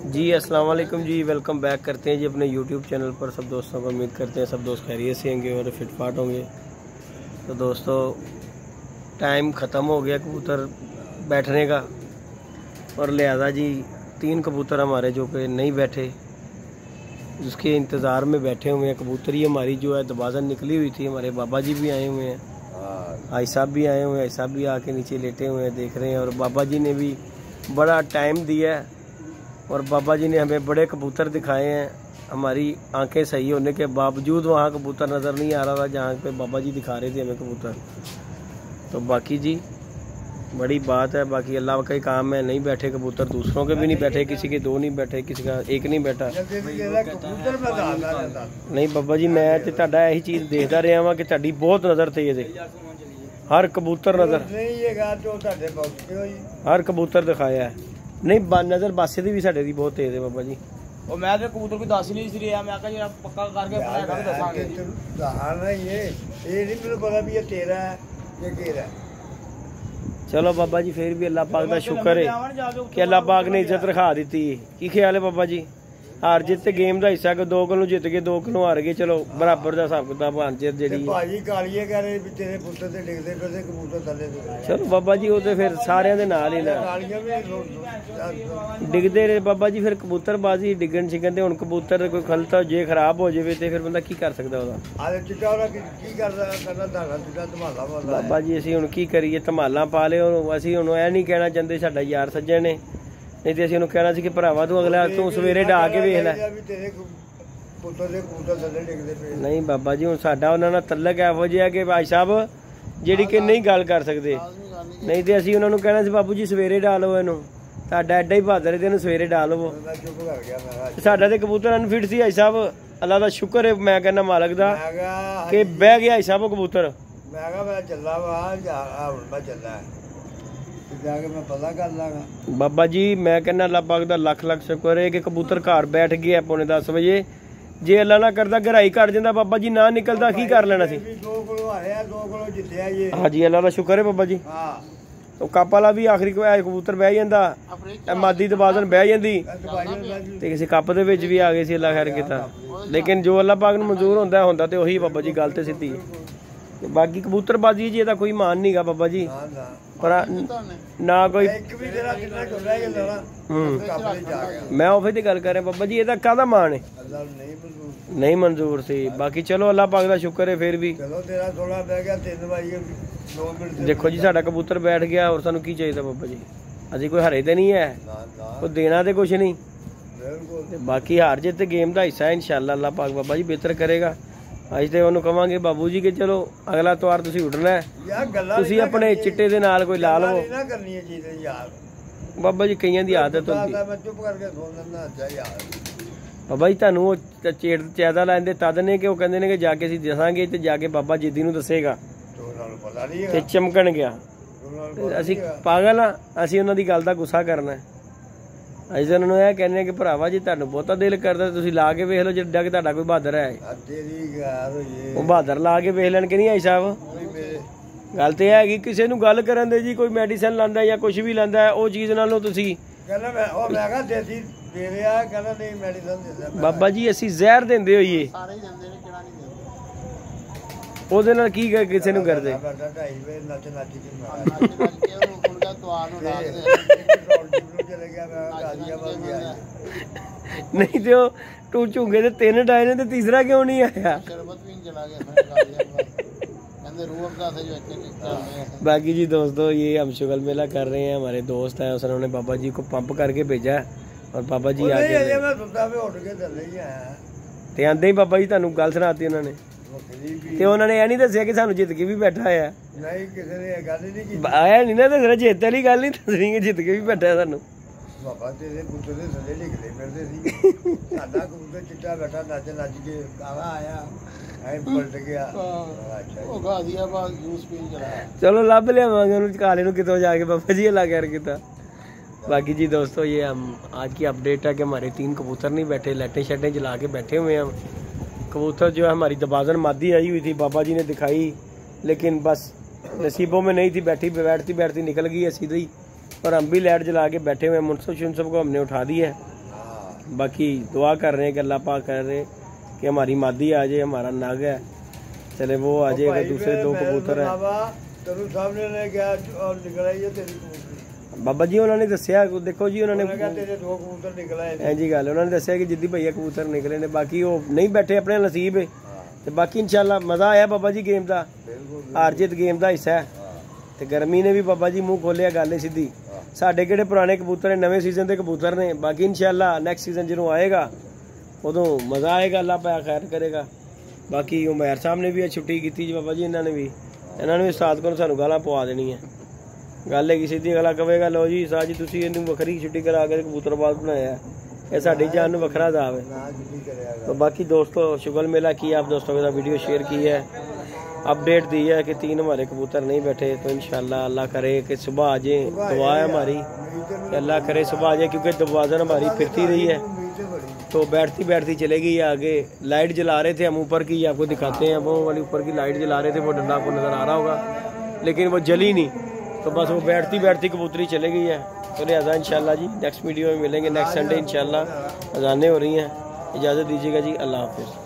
जी अस्सलाम वालेकुम जी, welcome back करते हैं जी अपने यूट्यूब चैनल पर सब दोस्तों को। उम्मीद करते हैं सब दोस्त खैरियत से होंगे और फिटफाट होंगे। तो दोस्तों टाइम ख़त्म हो गया कबूतर बैठने का, और लिहाजा जी 3 कबूतर हमारे जो कि नहीं बैठे, जिसके इंतज़ार में बैठे हुए हैं। कबूतरी हमारी जो है दबाजन निकली हुई थी। हमारे बाबा जी भी आए हुए हैं, भाई साहब भी आए हुए हैं, भाई साहब भी आके नीचे लेटे हुए हैं, देख रहे हैं। और बाबा जी ने भी बड़ा टाइम दिया है और बाबा जी ने हमें बड़े कबूतर दिखाए हैं। हमारी आंखें सही होने के बावजूद वहाँ कबूतर नज़र नहीं आ रहा था जहाँ पे बाबा जी दिखा रहे थे हमें कबूतर। तो बाकी जी बड़ी बात है, बाकी अल्लाह का ही काम है। नहीं बैठे कबूतर, दूसरों के भी नहीं बैठे, किसी के 2 नहीं बैठे, किसी का 1 नहीं बैठा। नहीं बाबा जी, मैं तो तुहाडा यही चीज़ देखता रहा वा कि तुहाडी बहुत नज़र तेज है। हर कबूतर नज़र, हर कबूतर दिखाया है। नहीं नज़र बासे दी भी साडे दी बहुत तेज है बाबा जी। और मैं तो कबूतर को दस ही नहीं सी रहा, मैं कहा जरा पक्का करके दसांगे। ये नहीं मेरे पता भी ये तेरा है ये केरा है। चलो बाबा जी, फिर भी अल्लाह पाक का शुक्र है कि अल्लाह पाक ने इज्जत रखा दी थी। की ख्याल है बाबा जी? हार जित ते गेम का हिस्सा, 2 किलो जित गए 2 किलो हार गए, चलो बराबर का हिसाब किताब चलो बाबा जी, वो तो फिर सारे दे नाल ही ना डिगते रहे बाबा जी। फिर कबूतरबाजी डिगन शिगन ते हुण कबूतर कोई खलता जे खराब हो जाए तो फिर बंदा की कर सकता बाबा जी? असीं हुण की करिए, धमाला पा ले। असीं हुण ऐ नहीं कहना चाहते साडा यार सज्जन ने, नहीं तो असं कहना सी कि भरावा तू अगला तू सवेरे डा के वेख लै। नहीं बाबा जी, हुण साडा उन्हां नाल तलक इहो जिहा कि भाई साहब जिहड़ी कि नहीं गल कर सकते, नहीं तो असीं उन्हां नूं कहना सी बाबू जी सवेरे डा लो इहनूं, तुहाडा एडा ही बहादुर है, इहनूं सवेरे डा लवो। साडा ते कबूतर अनफिट सी भाई साहब, अल्लाह दा शुक्र है मैं कहना मालक दा कि बह गया भाई साहब कबूतर। बाबा जी मैं कहना अल्लाह पाक दा लख लख शुक्र है कि कबूतर घर बैठ गया 9:45 बजे। जे अल्लाह ना करदा गहराई घट जांदा बाबा जी, ना निकलदा की कर लेना सी। हाँ जी अल्लाह दा शुक्र है बाबा जी। तो कप वाला भी आखिरी कबूतर बह जांदा, मादी दबाजन बह जांदी ते किसी कप दे विच भी आ गए सी, अल्लाह खैर कीता। लेकिन जो अल्लाह पाक नूं मंजूर होंदा ते ओही बाबा जी गल ते सिद्धी। बाकी कबूतरबाजी जी दा कोई मान नहीं गा बाबा जी, पर ना कोई मैं उसे दी गल कर रहा बाबा जी, एदा काहदा मान है? नहीं मंजूर सी। बाकी चलो अल्लाह पाक दा शुक्र है फिर भी। देखो जी साडा कबूतर बैठ गया, और सानू की चाहिए बाबा जी? असीं कोई हरे ते नहीं है, कोई देना ते कुछ नहीं। बाकी हार जित गेम का हिस्सा है, इंशाअल्लाह अल्लाह पाक बाबा जी बेहतर करेगा। अज तो उन्होंने कहांगे बाबू जी कि चलो अगला तवार तुसीं उठना है, तुसीं अपने चिट्टे दे नाल कोई ला लवो। बाबा जी कईयां दी आदत होंदी बाबा जी, तुहानूं चैदा लैंदे तद ने कि वो कहंदे ने कि जाके असीं दसांगे ते जाके बाबा जिद्दी नूं दसेगा ते चमकण गया। असीं पागल हाँ? असीं उन्हां दी गल दा गुस्सा करना है? असीं तो उन्होंने कहने कि भरावा जी तुहानूं बहुता दिल करदा, तुसीं ला के वेख लो जिड्डा कि तुहाडा कोई बहादुर है। वो बहादुर ला के वेख लैण कि नहीं आई साहब? गल तो है कि किसी नूं गल करन दे जी, कोई मैडिसन लांदा या कुछ भी लांदा है, वो चीज़ नालों तुसीं बाबा जी असीं जहर देंदे होइए ਉਹਦੇ ਨਾਲ ਕੀ ਕਿਸੇ ਨੂੰ ਕਰਦੇ? नहीं तो टू झूंगे तो 3 डाए ने, तो तीसरा क्यों नहीं आया? बाकी जी दोस्तों ये हम शुगल मेला कर रहे हैं, हमारे दोस्त हैं, उन्होंने बाबा जी को पंप करके भेजा और बाबा जी आगे आंदे ही बाबा जी तुहानूं गल सुनाती उन्होंने, ते उन्होंने यह नहीं दसिया कि सानू जित के भी बैठा है। आया नहीं ना दसना, जित वाली गल नहीं दसनी कि जित के भी बैठा है सानू। बाबा तेरे कबूतर दे थल्ले लिखदे फिरदे सी, साडा कबूतर चिट्टा बैठा नच नच के काला आया ऐ पलट गया। ओ गाजियाबाद जूस पी चला, चलो लभ लियावांगे उन्हें काले नूं कितों जाके बाबा जी अल्लाह कर कीता। बाकी जी दोस्तों ये हम आज की अपडेट है कि हमारे 3 कबूतर नहीं बैठे, लाइटें शाइटें जला के बैठे हुए हैं। कबूतर जो है हमारी दबाजन मादी आई हुई थी, बाबा जी ने दिखाई, लेकिन बस नसीबों में नहीं थी, बैठती बैठती निकल गई है सीधी। और हम भी लाइट जला के बैठे हुए हैं। मुनसब शुनसब को हमने उठा दिया है बाकी दुआ कर रहे हैं कि अल्लाह पाक कर रहे हैं कि हमारी मादी आ जाए, हमारा नाग है चले वो आ जाएगा, दूसरे 2 कबूतर है। बाबा जी उन्होंने दसिया, देखो जी उन्होंने जी गल उन्होंने दसिया कि जिद्दी भैया कबूतर निकले ने, बाकी वो नहीं बैठे अपने नसीब है। तो बाकी इंशाल्लाह मज़ा आया बाबा जी गेम का, हार जित गेम का हिस्सा है। तो गर्मी ने भी बाबा जी मूँह खोलिया, गल सीधी साढ़े किहड़े पुराने कबूतर है, नवे सीजन के कबूतर ने। बाकी इंशाल्लाह नैक्सट सीजन जो आएगा उदों मज़ा आएगा, अल्लाह पाक खैर करेगा। बाकी उमैर साहब ने भी छुट्टी की जी बाबा जी, इन्होंने भी उस्ताद को सानू गालां पवा देनी है। गल है कि सीधी अगला कहेगा लो जी साह जी तुसीं इहनूं वखरी छुट्टी करा के कबूतरबाज बनाया है, ये साडी जान नूं वखरा दाव है। तो बाकी दोस्तों शुगल मेला की आप दोस्तों के साथ वीडियो शेयर की है, अपडेट दी है कि 3 हमारे कबूतर नहीं बैठे। तो इंशाल्लाह अल्लाह करे कि सुबह आ जाए, दुआ है हमारी कि अल्लाह करे सुबह आ जाए, क्योंकि दरवाज़ा हमारी फिरती रही है तो बैठती बैठती चलेगी आगे। लाइट जला रहे थे हम ऊपर की, आपको दिखाते हैं, वो वाली ऊपर की लाइट जला रहे थे, वो डंडा आपको नज़र आ रहा होगा, लेकिन वो जली नहीं, तो बस वो बैठती बैठती कबूतरी चले गई है। तो लिहाजा इंशाल्लाह जी नेक्स्ट वीडियो में मिलेंगे, नेक्स्ट संडे इंशाल्लाह। अज़ानें हो रही हैं, इजाज़त दीजिएगा जी, अल्लाह हाफिज़।